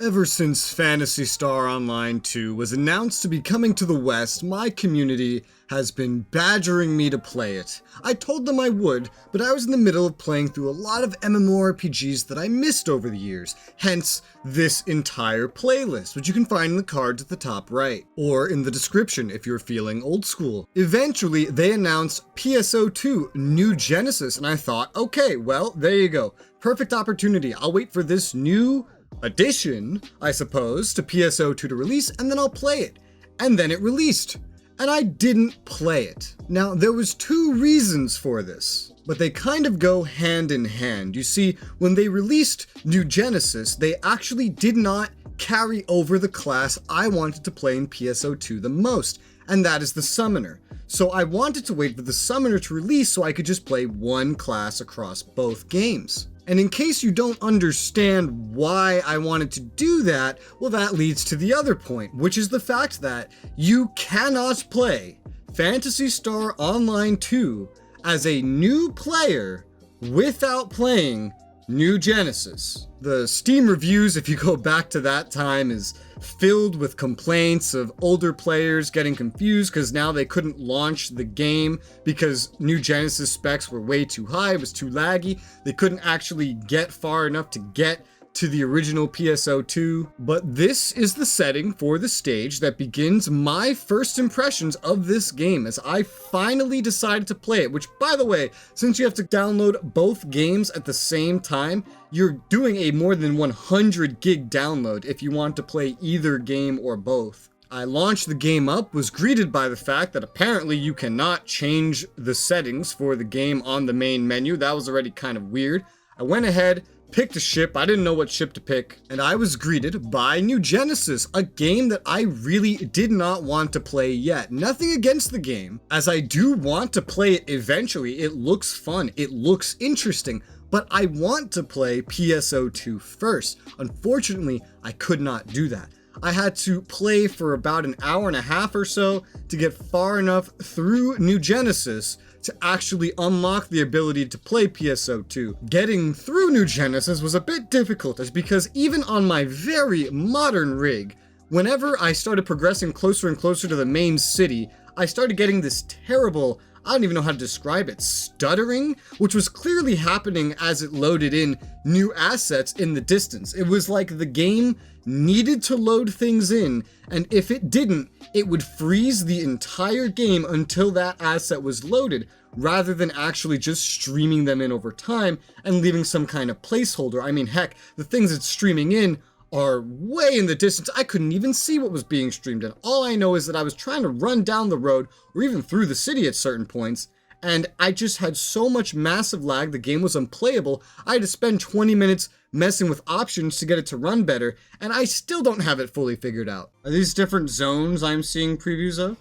Ever since Phantasy Star Online 2 was announced to be coming to the West, my community has been badgering me to play it. I told them I would, but I was in the middle of playing through a lot of MMORPGs that I missed over the years, hence this entire playlist, which you can find in the cards at the top right, or in the description if you're feeling old school. Eventually, they announced PSO2 New Genesis, and I thought, okay, well, there you go. Perfect opportunity. I'll wait for this new addition, I suppose, to PSO2 to release, and then I'll play it. And then it released, and I didn't play it. Now, there was two reasons for this, but they kind of go hand in hand. You see, when they released New Genesis, they actually did not carry over the class I wanted to play in PSO2 the most, and that is the Summoner. So I wanted to wait for the Summoner to release so I could just play one class across both games. And in case you don't understand why I wanted to do that, well, that leads to the other point, which is the fact that you cannot play Phantasy Star Online 2 as a new player without playing New Genesis. The Steam reviews, if you go back to that time, is filled with complaints of older players getting confused because now they couldn't launch the game because New Genesis specs were way too high, it was too laggy, they couldn't actually get far enough to get to the original PSO2, but this is the setting for the stage that begins my first impressions of this game as I finally decided to play it, which, by the way, since you have to download both games at the same time, you're doing a more than 100 gig download if you want to play either game or both. I launched the game up, was greeted by the fact that apparently you cannot change the settings for the game on the main menu. That was already kind of weird. I went ahead, picked a ship, I didn't know what ship to pick, and I was greeted by New Genesis, a game that I really did not want to play yet. Nothing against the game, as I do want to play it eventually. It looks fun, it looks interesting, but I want to play PSO2 first. Unfortunately, I could not do that. I had to play for about an hour and a half or so to get far enough through New Genesis to actually unlock the ability to play PSO2. Getting through New Genesis was a bit difficult, as because even on my very modern rig, whenever I started progressing closer and closer to the main city, I started getting this terrible, I don't even know how to describe it, stuttering, which was clearly happening as it loaded in new assets in the distance. It was like the game needed to load things in, and if it didn't, it would freeze the entire game until that asset was loaded, rather than actually just streaming them in over time and leaving some kind of placeholder. I mean, heck, the things it's streaming in are way in the distance. I couldn't even see what was being streamed in. All I know is that I was trying to run down the road or even through the city at certain points, and I just had so much massive lag, the game was unplayable. I had to spend 20 minutes messing with options to get it to run better, and I still don't have it fully figured out. Are these different zones I'm seeing previews of?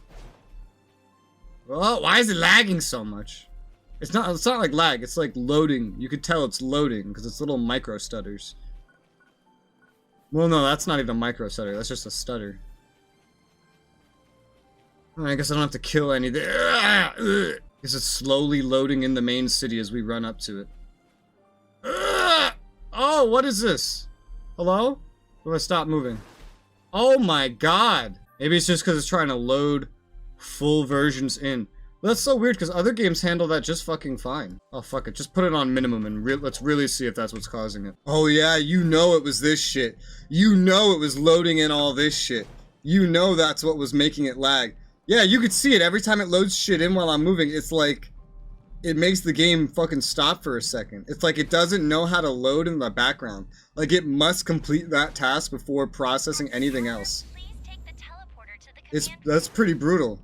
Well, why is it lagging so much? It's not like lag, it's like loading. You could tell it's loading because it's little micro stutters. Well, no, that's not even a micro stutter, that's just a stutter. I guess I don't have to kill anything. Because it's slowly loading in the main city as we run up to it. Oh, what is this? Hello? Or do I stop moving? Oh my god! Maybe it's just because it's trying to load full versions in. But that's so weird because other games handle that just fucking fine. Oh, fuck it. Just put it on minimum and let's really see if that's what's causing it. Oh yeah, you know it was this shit. You know it was loading in all this shit. You know that's what was making it lag. Yeah, you could see it every time it loads shit in while I'm moving. It's like, it makes the game fucking stop for a second. It's like it doesn't know how to load in the background. Like it must complete that task before processing anything else. That's pretty brutal.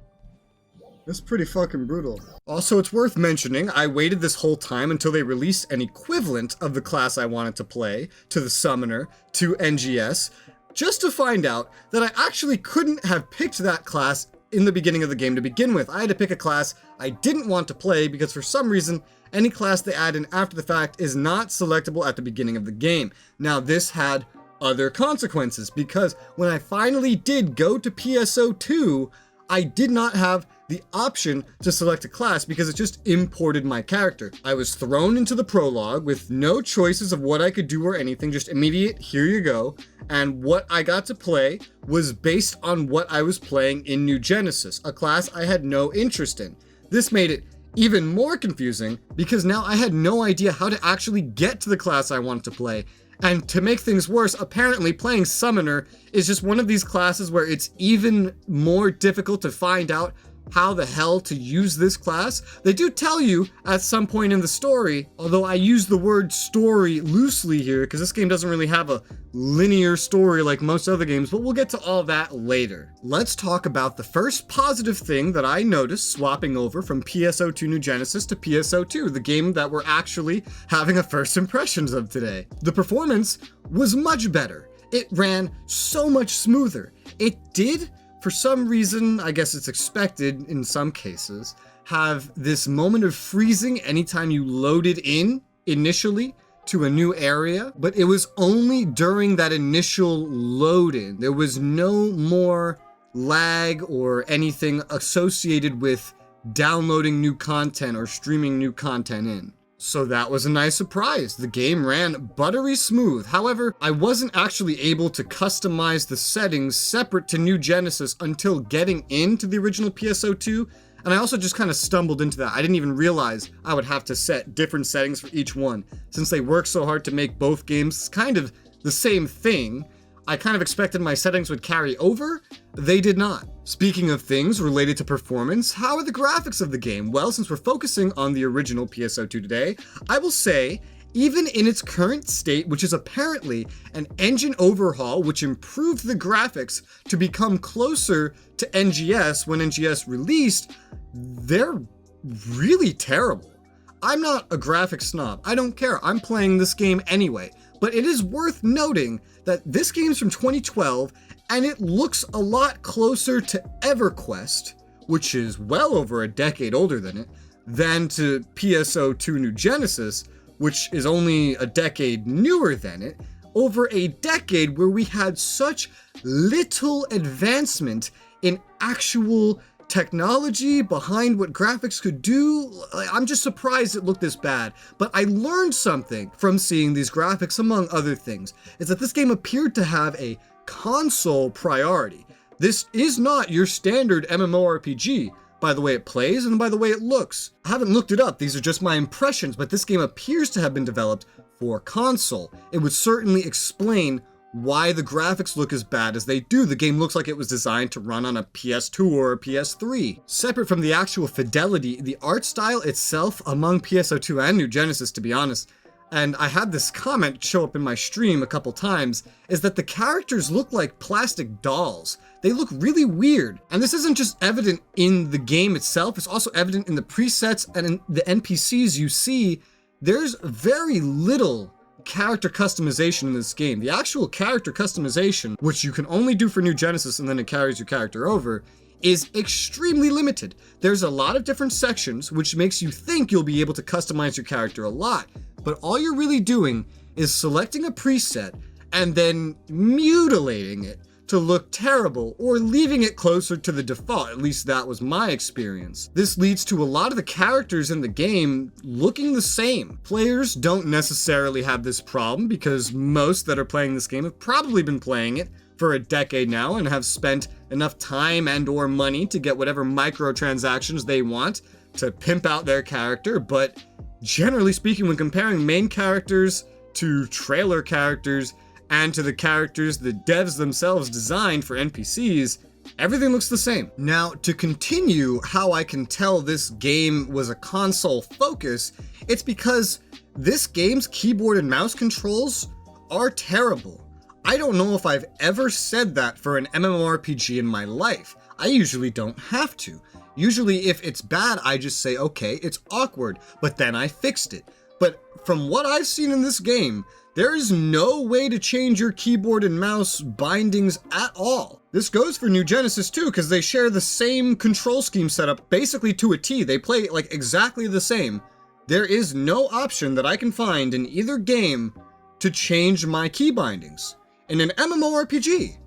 That's pretty fucking brutal. Also, it's worth mentioning, I waited this whole time until they released an equivalent of the class I wanted to play, to the Summoner, to NGS, just to find out that I actually couldn't have picked that class in the beginning of the game to begin with. I had to pick a class I didn't want to play because for some reason, any class they add in after the fact is not selectable at the beginning of the game. Now, this had other consequences because when I finally did go to PSO2, I did not have the option to select a class because it just imported my character. I was thrown into the prologue with no choices of what I could do or anything, just immediate, here you go. And what I got to play was based on what I was playing in New Genesis, a class I had no interest in. This made it even more confusing because now I had no idea how to actually get to the class I wanted to play. And to make things worse, apparently playing Summoner is just one of these classes where it's even more difficult to find out how the hell to use this class. They do tell you at some point in the story, although I use the word story loosely here because this game doesn't really have a linear story like most other games, but we'll get to all that later. Let's talk about the first positive thing that I noticed swapping over from PSO2 New Genesis to PSO2, the game that we're actually having a first impressions of today. The performance was much better. It ran so much smoother. It did, for some reason, I guess it's expected in some cases, have this moment of freezing anytime you loaded in initially to a new area, but it was only during that initial load-in. There was no more lag or anything associated with downloading new content or streaming new content in. So that was a nice surprise. The game ran buttery smooth. However, I wasn't actually able to customize the settings separate to New Genesis until getting into the original PSO2, and I also just kind of stumbled into that. I didn't even realize I would have to set different settings for each one. Since they work so hard to make both games kind of the same thing, I kind of expected my settings would carry over. They did not. Speaking of things related to performance, how are the graphics of the game? Well, since we're focusing on the original PSO2 today, I will say, even in its current state, which is apparently an engine overhaul which improved the graphics to become closer to NGS when NGS released, they're really terrible. I'm not a graphics snob. I don't care. I'm playing this game anyway. But it is worth noting that this game's from 2012, and it looks a lot closer to EverQuest, which is well over a decade older than it, than to PSO2 New Genesis, which is only a decade newer than it, over a decade where we had such little advancement in actual technology behind what graphics could do. I'm just surprised it looked this bad, but I learned something from seeing these graphics, among other things, is that this game appeared to have a console priority. This is not your standard MMORPG, by the way it plays and by the way it looks. I haven't looked it up, these are just my impressions, but this game appears to have been developed for console. It would certainly explain why the graphics look as bad as they do. The game looks like it was designed to run on a PS2 or a PS3. Separate from the actual fidelity, the art style itself among PSO2 and New Genesis, to be honest, and I had this comment show up in my stream a couple times, is that the characters look like plastic dolls. They look really weird. And this isn't just evident in the game itself, it's also evident in the presets and in the NPCs you see. There's very little character customization in this game. The actual character customization, which you can only do for New Genesis and then it carries your character over, is extremely limited. There's a lot of different sections, which makes you think you'll be able to customize your character a lot, but all you're really doing is selecting a preset and then mutilating it to look terrible or leaving it closer to the default. At least that was my experience. This leads to a lot of the characters in the game looking the same. Players don't necessarily have this problem because most that are playing this game have probably been playing it for a decade now and have spent enough time and or money to get whatever microtransactions they want to pimp out their character. But generally speaking, when comparing main characters to trailer characters and to the characters the devs themselves designed for NPCs, everything looks the same. Now, to continue how I can tell this game was a console focus, it's because this game's keyboard and mouse controls are terrible. I don't know if I've ever said that for an MMORPG in my life. I usually don't have to. Usually if it's bad, I just say, okay, it's awkward, but then I fixed it. But from what I've seen in this game, there is no way to change your keyboard and mouse bindings at all. This goes for New Genesis too, because they share the same control scheme setup basically to a T. They play like exactly the same. There is no option that I can find in either game to change my key bindings. In an MMORPG,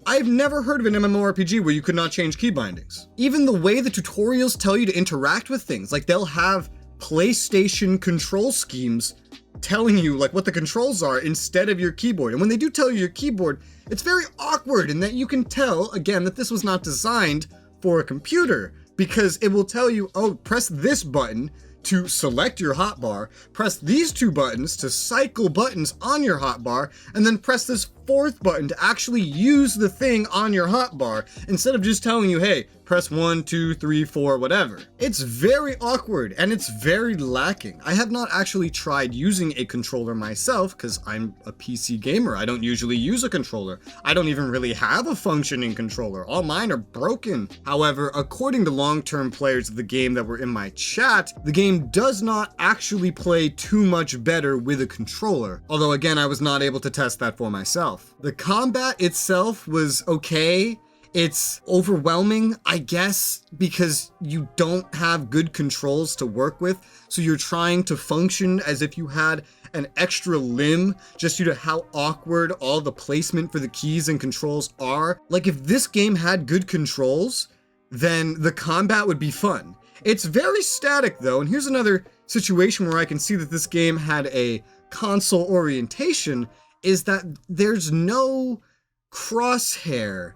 I've never heard of an MMORPG where you could not change key bindings. Even the way the tutorials tell you to interact with things, like they'll have PlayStation control schemes telling you like what the controls are instead of your keyboard. And when they do tell you your keyboard, it's very awkward in that you can tell, again, that this was not designed for a computer, because it will tell you, oh, press this button to select your hotbar, press these two buttons to cycle buttons on your hotbar, and then press this fourth button to actually use the thing on your hotbar, instead of just telling you, hey, press 1, 2, 3, 4, whatever. It's very awkward and it's very lacking. I have not actually tried using a controller myself because I'm a PC gamer. I don't usually use a controller. I don't even really have a functioning controller. All mine are broken. However, according to long-term players of the game that were in my chat, the game does not actually play too much better with a controller. Although again, I was not able to test that for myself. The combat itself was okay. It's overwhelming, I guess, because you don't have good controls to work with, so you're trying to function as if you had an extra limb just due to how awkward all the placement for the keys and controls are. Like, if this game had good controls, then the combat would be fun. It's very static though, and here's another situation where I can see that this game had a console orientation, is that there's no crosshair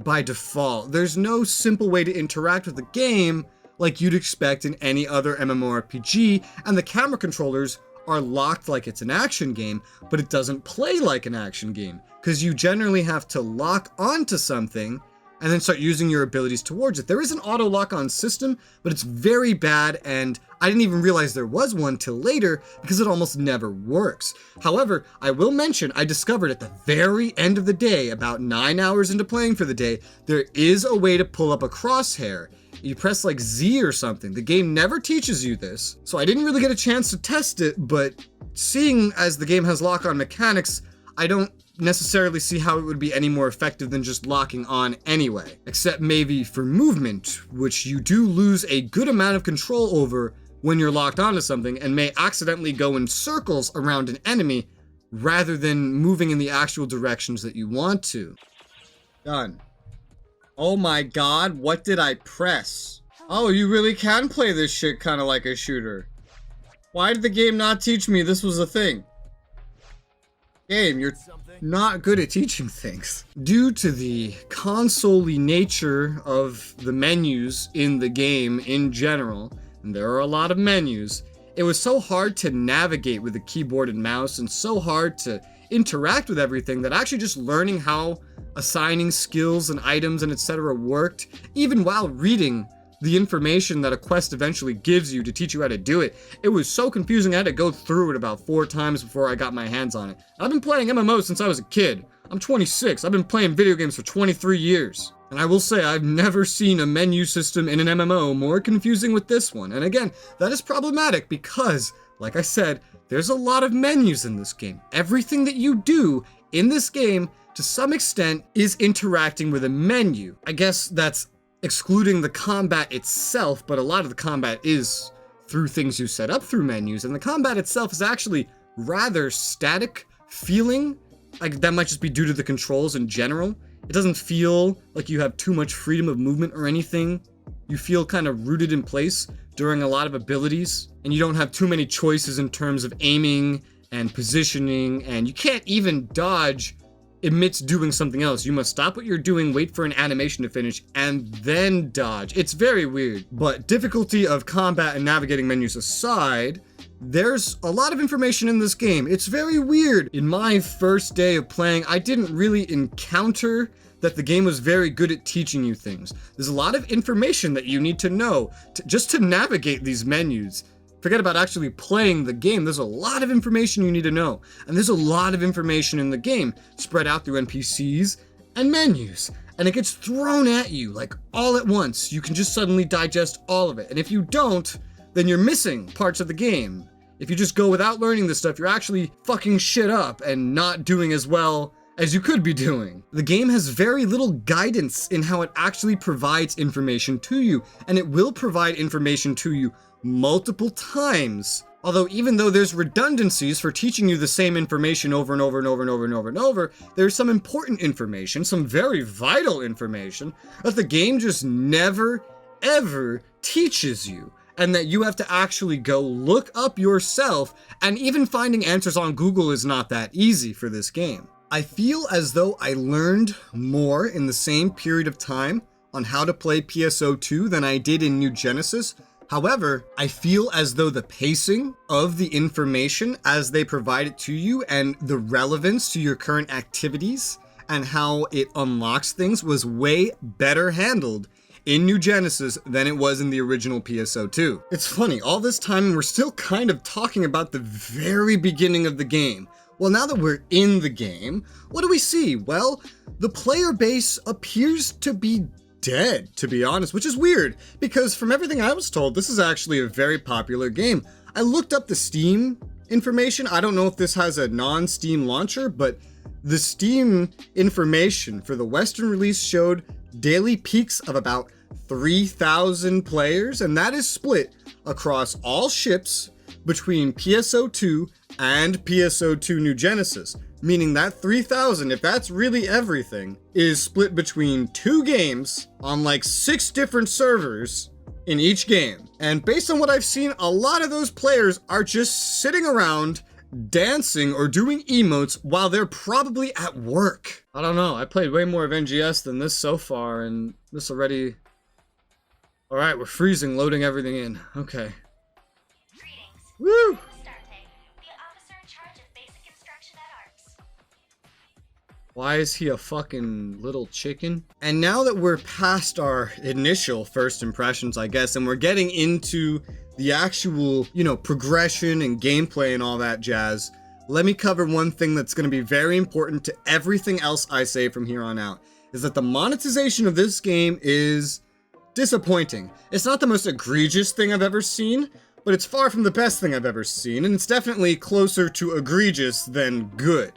by default. There's no simple way to interact with the game like you'd expect in any other MMORPG, and the camera controllers are locked like it's an action game, but it doesn't play like an action game, because you generally have to lock onto something and then start using your abilities towards it. There is an auto lock-on system, but it's very bad, and I didn't even realize there was one till later because it almost never works. However, I will mention I discovered at the very end of the day, about 9 hours into playing for the day, there is a way to pull up a crosshair. You press like Z or something. The game never teaches you this, so I didn't really get a chance to test it, but seeing as the game has lock-on mechanics, I don't necessarily see how it would be any more effective than just locking on anyway. Except maybe for movement, which you do lose a good amount of control over when you're locked onto something and may accidentally go in circles around an enemy rather than moving in the actual directions that you want to. Done. Oh my god, what did I press? Oh, you really can play this shit kind of like a shooter. Why did the game not teach me this was a thing? Game, you're not good at teaching things. Due to the console-y nature of the menus in the game in general, and there are a lot of menus, it was so hard to navigate with the keyboard and mouse and so hard to interact with everything that actually just learning how assigning skills and items and etc. worked, even while reading the information that a quest eventually gives you to teach you how to do it, it was so confusing I had to go through it about 4 times before I got my hands on it. I've been playing MMOs since I was a kid. I'm 26. I've been playing video games for 23 years. And I will say I've never seen a menu system in an MMO more confusing with this one. And again, that is problematic because, like I said, there's a lot of menus in this game. Everything that you do in this game, to some extent, is interacting with a menu. I guess that's excluding the combat itself, but a lot of the combat is through things you set up through menus, and the combat itself is actually rather static feeling. Like, that might just be due to the controls in general. It doesn't feel like you have too much freedom of movement or anything. You feel kind of rooted in place during a lot of abilities, and you don't have too many choices in terms of aiming and positioning, and you can't even dodge amidst doing something else. You must stop what you're doing, wait for an animation to finish, and then dodge. It's very weird. But difficulty of combat and navigating menus aside, there's a lot of information in this game. It's very weird. In my first day of playing, I didn't really encounter that the game was very good at teaching you things. There's a lot of information that you need to know just to navigate these menus. Forget about actually playing the game. There's a lot of information you need to know. And there's a lot of information in the game spread out through NPCs and menus. And it gets thrown at you like all at once. You can just suddenly digest all of it. And if you don't, then you're missing parts of the game. If you just go without learning this stuff, you're actually fucking shit up and not doing as well as you could be doing. The game has very little guidance in how it actually provides information to you. And it will provide information to you multiple times Although even though there's redundancies for teaching you the same information over and over and over and over and over and over, there's some important information, some very vital information, that the game just never, ever teaches you. And that you have to actually go look up yourself, and even finding answers on Google is not that easy for this game. I feel as though I learned more in the same period of time on how to play PSO2 than I did in New Genesis. However, I feel as though the pacing of the information as they provide it to you and the relevance to your current activities and how it unlocks things was way better handled in New Genesis than it was in the original PSO2. It's funny, all this time we're still kind of talking about the very beginning of the game. Well, now that we're in the game, what do we see? Well, the player base appears to be dead, to be honest, which is weird, because from everything I was told, this is actually a very popular game. I looked up the Steam information. I don't know if this has a non-Steam launcher, but the Steam information for the Western release showed daily peaks of about 3,000 players, and that is split across all ships between PSO2 and PSO2 New Genesis, meaning that 3,000, if that's really everything, is split between 2 games on like 6 different servers in each game. And based on what I've seen, a lot of those players are just sitting around dancing or doing emotes while they're probably at work. I don't know, I played way more of NGS than this so far, and this already... Alright, we're freezing, loading everything in. Okay. Greetings. Woo! The officer in charge of basic instruction at ARCS. Why is he a fucking little chicken? And now that we're past our initial first impressions, I guess, and we're getting into the actual, progression and gameplay and all that jazz, let me cover one thing that's going to be very important to everything else I say from here on out, is that the monetization of this game is disappointing. It's not the most egregious thing I've ever seen, but it's far from the best thing I've ever seen, and it's definitely closer to egregious than good.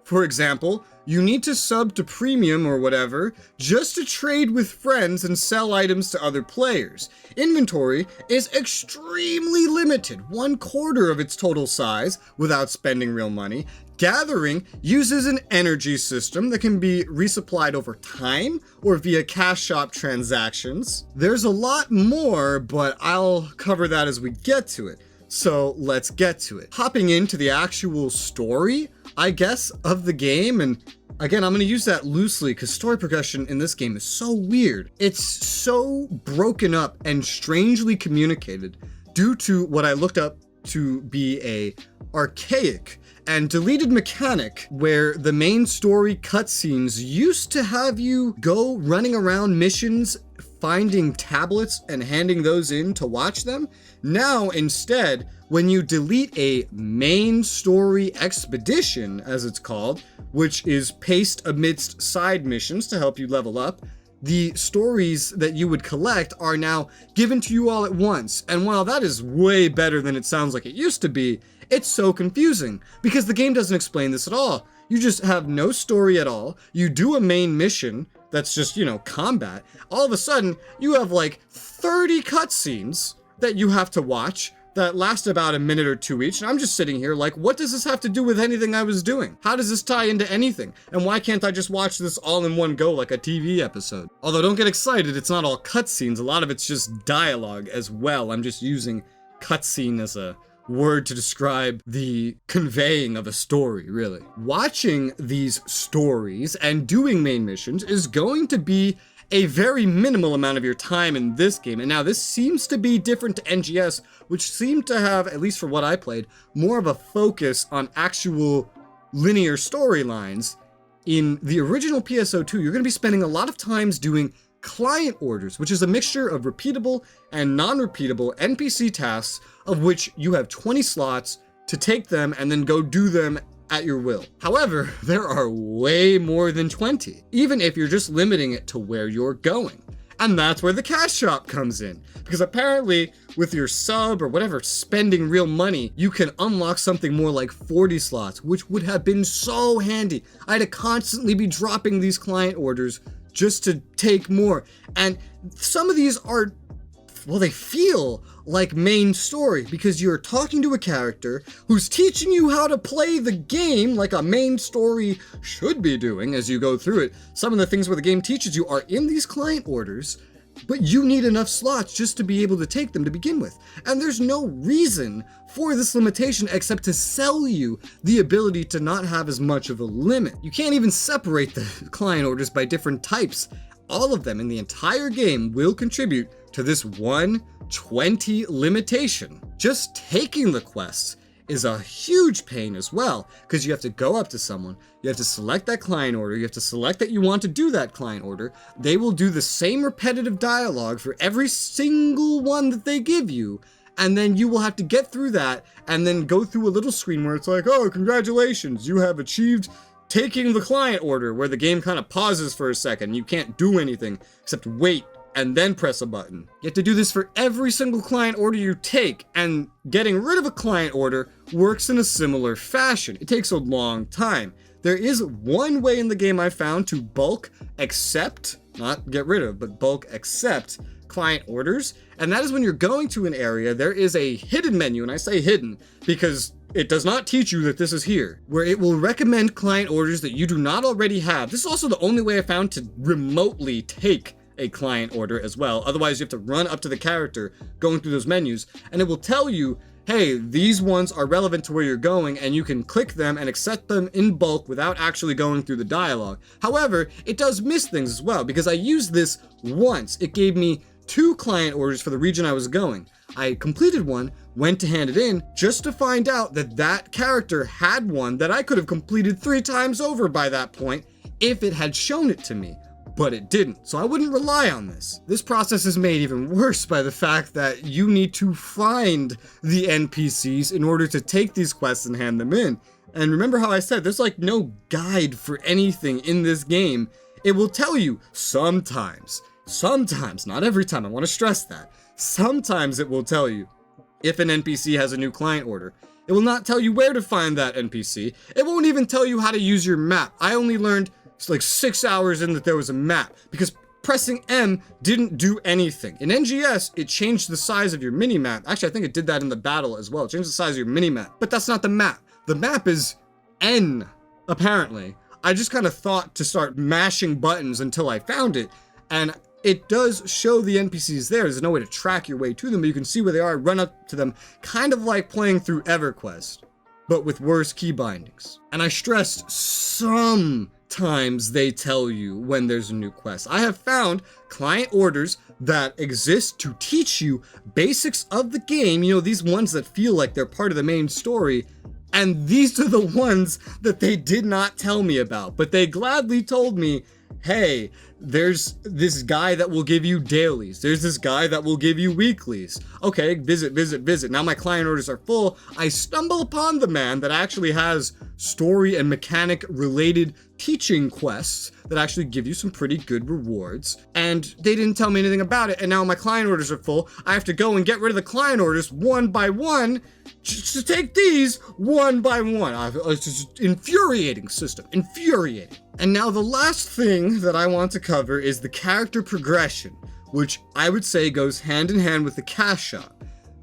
For example, you need to sub to premium or whatever just to trade with friends and sell items to other players. Inventory is extremely limited, 1/4 of its total size without spending real money. Gathering uses an energy system that can be resupplied over time or via cash shop transactions. There's a lot more, but I'll cover that as we get to it. So let's get to it. Hopping into the actual story, I guess, of the game, and again, I'm going to use that loosely because story progression in this game is so weird. It's so broken up and strangely communicated due to what I looked up to be a archaic and deleted mechanic where the main story cutscenes used to have you go running around missions, finding tablets and handing those in to watch them. Now, instead, when you delete a main story expedition, as it's called, which is paced amidst side missions to help you level up, the stories that you would collect are now given to you all at once. And while that is way better than it sounds like it used to be, it's so confusing because the game doesn't explain this at all. You just have no story at all. You do a main mission that's just, combat. All of a sudden, you have like 30 cutscenes that you have to watch that last about a minute or 2 each. And I'm just sitting here like, what does this have to do with anything I was doing? How does this tie into anything? And why can't I just watch this all in one go like a TV episode? Although don't get excited, it's not all cutscenes. A lot of it's just dialogue as well. I'm just using cutscene as a word to describe the conveying of a story, really. Watching these stories and doing main missions is going to be a very minimal amount of your time in this game. And now this seems to be different to NGS, which seemed to have, at least for what I played, more of a focus on actual linear storylines. In the original PSO2, you're going to be spending a lot of times doing client orders, which is a mixture of repeatable and non-repeatable NPC tasks, of which you have 20 slots to take them and then go do them at your will. However, there are way more than 20, even if you're just limiting it to where you're going. And that's where the cash shop comes in. Because apparently, with your sub or whatever, spending real money, you can unlock something more like 40 slots, which would have been so handy. I had to constantly be dropping these client orders just to take more. And some of these are they feel like main story because you're talking to a character who's teaching you how to play the game like a main story should be doing as you go through it. Some of the things where the game teaches you are in these client orders, but you need enough slots just to be able to take them to begin with. And there's no reason for this limitation except to sell you the ability to not have as much of a limit. You can't even separate the client orders by different types. All of them in the entire game will contribute to this 120 limitation. Just taking the quests is a huge pain as well, because you have to go up to someone, you have to select that client order, you have to select that you want to do that client order. They will do the same repetitive dialogue for every single one that they give you, and then you will have to get through that and then go through a little screen where it's like, oh, congratulations, you have achieved taking the client order, where the game kind of pauses for a second. You can't do anything except wait and then press a button. You have to do this for every single client order you take, and getting rid of a client order works in a similar fashion. It takes a long time. There is one way in the game I found to bulk accept, not get rid of, but bulk accept client orders, and that is when you're going to an area, there is a hidden menu, and I say hidden because it does not teach you that this is here, where it will recommend client orders that you do not already have. This is also the only way I found to remotely take a client order as well. Otherwise, you have to run up to the character going through those menus, and it will tell you, hey, these ones are relevant to where you're going, and you can click them and accept them in bulk without actually going through the dialogue. However, it does miss things as well, because I used this once. It gave me 2 client orders for the region I was going. I completed one, went to hand it in, just to find out that that character had one that I could have completed 3 times over by that point if it had shown it to me. But it didn't, so I wouldn't rely on this. This process is made even worse by the fact that you need to find the NPCs in order to take these quests and hand them in. And remember how I said there's like no guide for anything in this game. It will tell you sometimes, not every time, I want to stress that. Sometimes it will tell you if an NPC has a new client order. It will not tell you where to find that NPC. It won't even tell you how to use your map. I only learned like 6 hours in that there was a map, because pressing M didn't do anything. In NGS, it changed the size of your mini-map. Actually, I think it did that in the battle as well. It changed the size of your mini-map, but that's not the map. The map is N, apparently. I just kind of thought to start mashing buttons until I found it, and it does show the NPCs there. There's no way to track your way to them, but you can see where they are, run up to them, kind of like playing through EverQuest, but with worse key bindings. And I stressed sometimes they tell you when there's a new quest. I have found client orders that exist to teach you basics of the game, you know, these ones that feel like they're part of the main story, and these are the ones that they did not tell me about, but they gladly told me, hey, there's this guy that will give you dailies. There's this guy that will give you weeklies. Okay, visit. Now my client orders are full. I stumble upon the man that actually has story and mechanic related teaching quests that actually give you some pretty good rewards. And they didn't tell me anything about it. And now my client orders are full. I have to go and get rid of the client orders one by one just to take these one by one. It's just infuriating system, infuriating. And now the last thing that I want to cover is the character progression, which I would say goes hand in hand with the cash shot.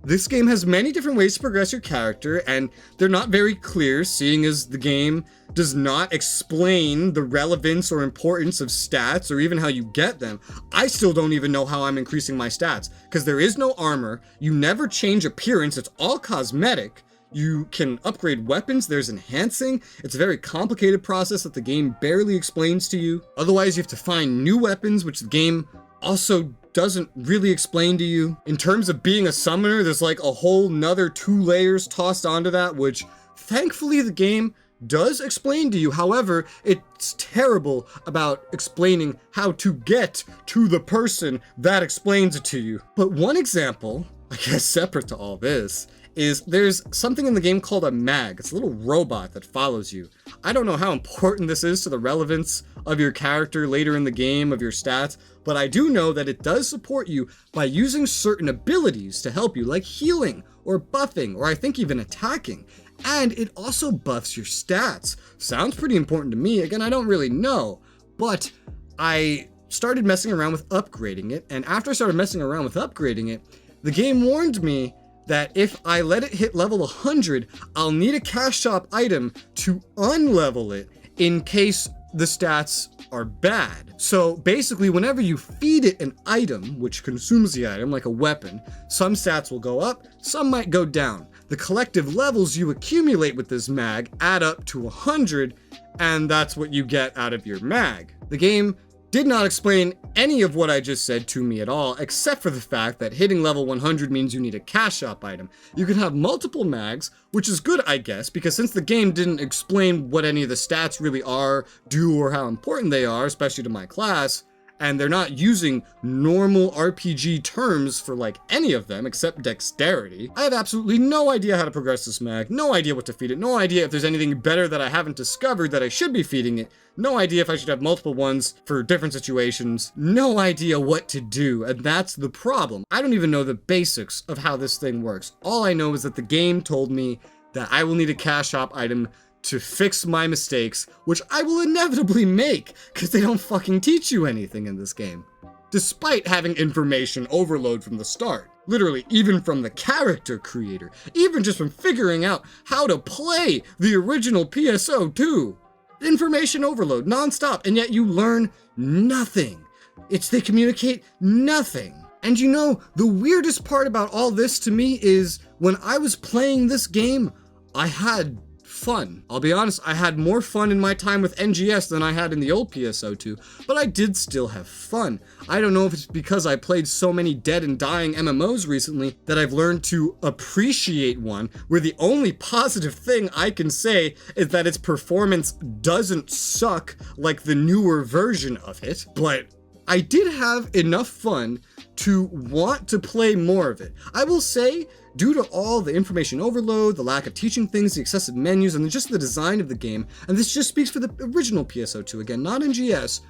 This game has many different ways to progress your character, and they're not very clear, seeing as the game does not explain the relevance or importance of stats or even how you get them. I still don't even know how I'm increasing my stats, because there is no armor, you never change appearance, it's all cosmetic. You can upgrade weapons, there's enhancing. It's a very complicated process that the game barely explains to you. Otherwise, you have to find new weapons, which the game also doesn't really explain to you. In terms of being a summoner, there's like a whole nother 2 layers tossed onto that, which thankfully the game does explain to you. However, it's terrible about explaining how to get to the person that explains it to you. But one example, I guess separate to all this, is there's something in the game called a mag. It's a little robot that follows you. I don't know how important this is to the relevance of your character later in the game, of your stats, but I do know that it does support you by using certain abilities to help you, like healing or buffing, or I think even attacking. And it also buffs your stats. Sounds pretty important to me. Again, I don't really know, but I started messing around with upgrading it, and after I started messing around with upgrading it, the game warned me that if I let it hit level 100, I'll need a cash shop item to unlevel it in case the stats are bad. So basically, whenever you feed it an item, which consumes the item like a weapon, some stats will go up, some might go down. The collective levels you accumulate with this mag add up to 100, and that's what you get out of your mag. The game did not explain any of what I just said to me at all, except for the fact that hitting level 100 means you need a cash shop item. You can have multiple mags, which is good, I guess, because since the game didn't explain what any of the stats really are, do, or how important they are, especially to my class, and they're not using normal RPG terms for like any of them except dexterity, I have absolutely no idea how to progress this mag, no idea what to feed it, no idea if there's anything better that I haven't discovered that I should be feeding it, no idea if I should have multiple ones for different situations, no idea what to do, and that's the problem. I don't even know the basics of how this thing works. All I know is that the game told me that I will need a cash shop item to fix my mistakes, which I will inevitably make, because they don't fucking teach you anything in this game. Despite having information overload from the start. Literally, even from the character creator. Even just from figuring out how to play the original PSO2. Information overload, non-stop, and yet you learn nothing. They communicate nothing. And you know, the weirdest part about all this to me is, when I was playing this game, I had fun. I'll be honest, I had more fun in my time with NGS than I had in the old PSO2, but I did still have fun. I don't know if it's because I played so many dead and dying MMOs recently that I've learned to appreciate one, where the only positive thing I can say is that its performance doesn't suck like the newer version of it, but I did have enough fun to want to play more of it. I will say, due to all the information overload, the lack of teaching things, the excessive menus, and just the design of the game, and this just speaks for the original PSO2 again, not NGS,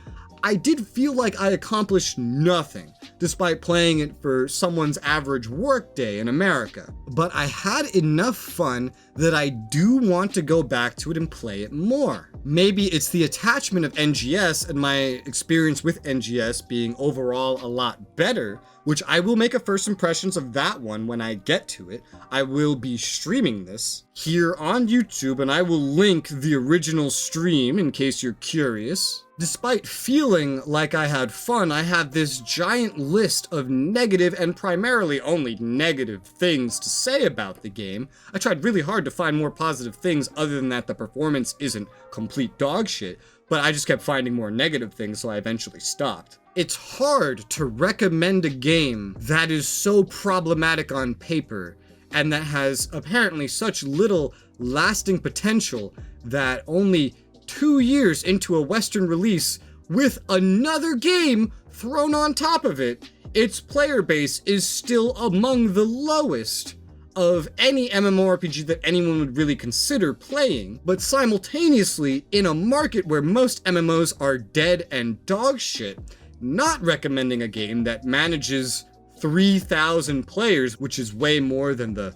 I did feel like I accomplished nothing, despite playing it for someone's average workday in America. But I had enough fun that I do want to go back to it and play it more. Maybe it's the attachment of NGS and my experience with NGS being overall a lot better, which I will make a first impressions of that one when I get to it. I will be streaming this here on YouTube, and I will link the original stream in case you're curious. Despite feeling like I had fun, I had this giant list of negative and primarily only negative things to say about the game. I tried really hard to find more positive things other than that the performance isn't complete dog shit, but I just kept finding more negative things, so I eventually stopped. It's hard to recommend a game that is so problematic on paper and that has apparently such little lasting potential that only 2 years into a Western release with another game thrown on top of it, its player base is still among the lowest of any MMORPG that anyone would really consider playing, but simultaneously, in a market where most MMOs are dead and dog shit, not recommending a game that manages 3,000 players, which is way more than the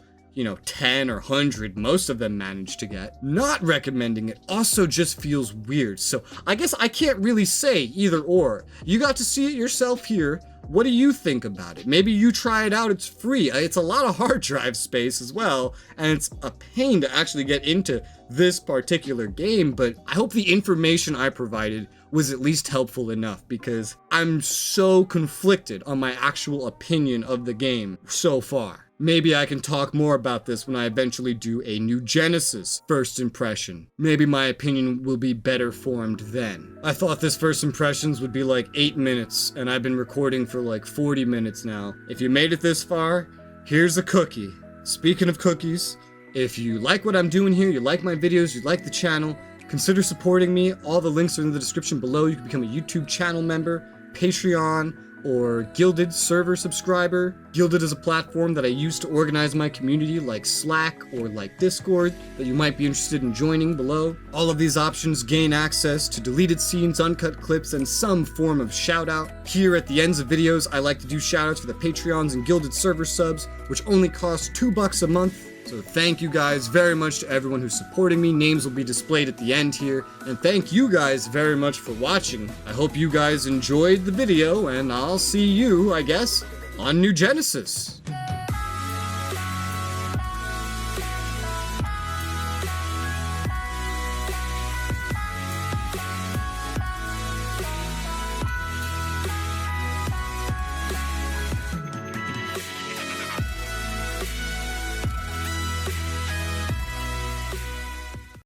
10 or 100 most of them manage to get. Not recommending it also just feels weird, so I guess I can't really say either or. You got to see it yourself here. What do you think about it? Maybe you try it out, it's free. It's a lot of hard drive space as well, and it's a pain to actually get into this particular game, but I hope the information I provided was at least helpful enough, because I'm so conflicted on my actual opinion of the game so far. Maybe I can talk more about this when I eventually do a new Genesis first impression. Maybe my opinion will be better formed then. I thought this first impressions would be like 8 minutes, and I've been recording for like 40 minutes now. If you made it this far, here's a cookie. Speaking of cookies, if you like what I'm doing here, you like my videos, you like the channel, consider supporting me. All the links are in the description below. You can become a YouTube channel member, Patreon, or Guilded server subscriber. Guilded is a platform that I use to organize my community, like Slack or like Discord, that you might be interested in joining below. All of these options gain access to deleted scenes, uncut clips, and some form of shout out. Here at the ends of videos, I like to do shout outs for the Patreons and Guilded server subs, which only cost $2 a month. So thank you guys very much to everyone who's supporting me. Names will be displayed at the end here. And thank you guys very much for watching. I hope you guys enjoyed the video, and I'll see you, I guess, on New Genesis.